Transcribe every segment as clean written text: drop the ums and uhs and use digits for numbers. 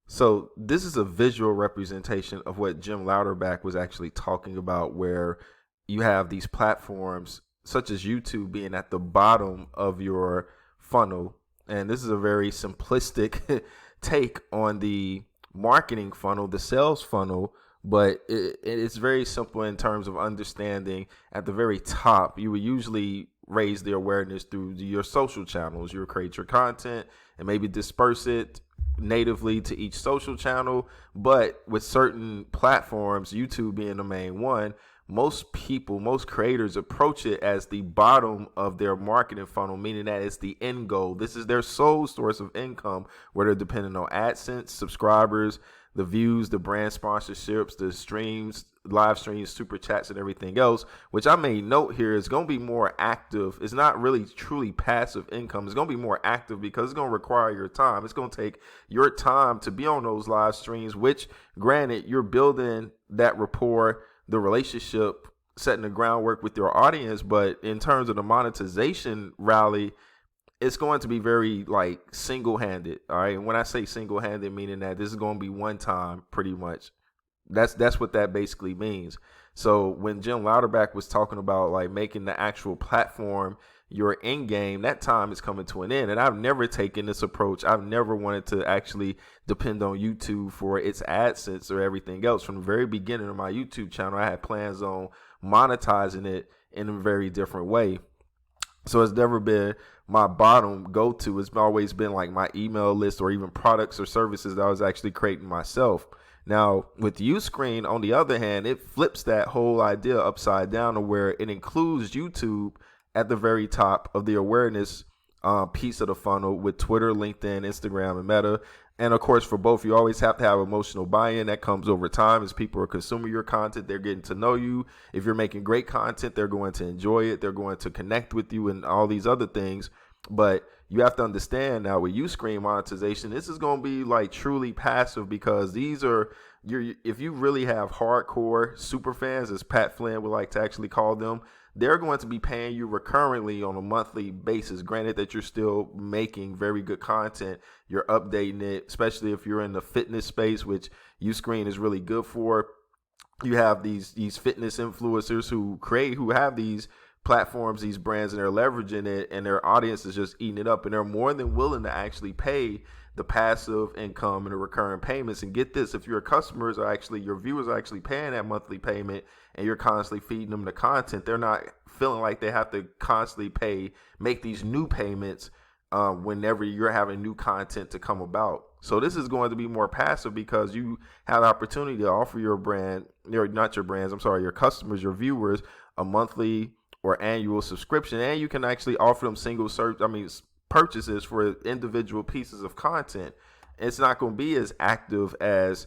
So this is a visual representation of what Jim Louderback was actually talking about, where you have these platforms such as YouTube being at the bottom of your funnel. And this is a very simplistic take on the marketing funnel, the sales funnel, but it's very simple in terms of understanding. At the very top, you would usually raise the awareness through your social channels. You would create your content and maybe disperse it natively to each social channel. But with certain platforms, YouTube being the main one, most people, most creators approach it as the bottom of their marketing funnel, meaning that it's the end goal. This is their sole source of income, where they're dependent on AdSense, subscribers, the views, the brand sponsorships, the streams, live streams, super chats, and everything else, which I may note here is going to be more active. It's not really truly passive income. It's going to be more active because it's going to require your time. It's going to take your time to be on those live streams, which granted, you're building that rapport, the relationship, setting the groundwork with your audience. But in terms of the monetization rally, it's going to be very like single-handed. All right. And when I say single-handed, meaning that this is going to be one time pretty much. That's what that basically means. So when Jim Louderback was talking about like making the actual platform your end game, that time is coming to an end. And I've never taken this approach. I've never wanted to actually depend on YouTube for its AdSense or everything else. From the very beginning of my YouTube channel, I had plans on monetizing it in a very different way. So it's never been my bottom go-to. It's always been like my email list or even products or services that I was actually creating myself. Now, with Uscreen, on the other hand, it flips that whole idea upside down to where it includes YouTube at the very top of the awareness piece of the funnel with Twitter, LinkedIn, Instagram, and Meta. And of course, for both, you always have to have emotional buy-in. That comes over time as people are consuming your content. They're getting to know you. If you're making great content, they're going to enjoy it. They're going to connect with you and all these other things. But you have to understand now with Uscreen monetization, this is going to be like truly passive, because these are if you really have hardcore super fans, as Pat Flynn would like to actually call them, they're going to be paying you recurrently on a monthly basis. Granted that you're still making very good content, you're updating it, especially if you're in the fitness space, which Uscreen is really good for. You have these fitness influencers who have these platforms, these brands, and they're leveraging it, and their audience is just eating it up, and they're more than willing to actually pay the passive income and the recurring payments. And get this, if your customers are actually, your viewers are actually paying that monthly payment and you're constantly feeding them the content, they're not feeling like they have to constantly make these new payments whenever you're having new content to come about. So this is going to be more passive because you have the opportunity to offer your your customers, your viewers, a monthly or annual subscription, and you can actually offer them purchases for individual pieces of content. It's not going to be as active as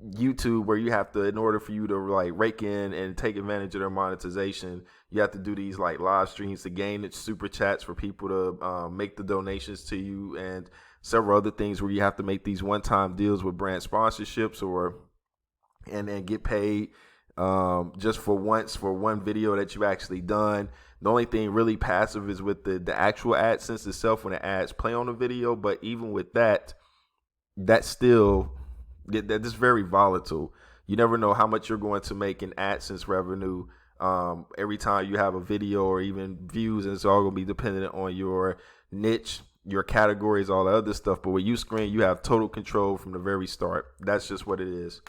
YouTube, where you have to, in order for you to like rake in and take advantage of their monetization, you have to do these like live streams to gain it, super chats for people to make the donations to you, and several other things where you have to make these one-time deals with brand sponsorships and then get paid just for one video that you've actually done. The only thing really passive is with the actual AdSense itself when the ads play on the video. But even with that is very volatile. You never know how much you're going to make in AdSense revenue every time you have a video or even views, and it's all going to be dependent on your niche, your categories, all the other stuff. But with Uscreen, you have total control from the very start. That's just what it is.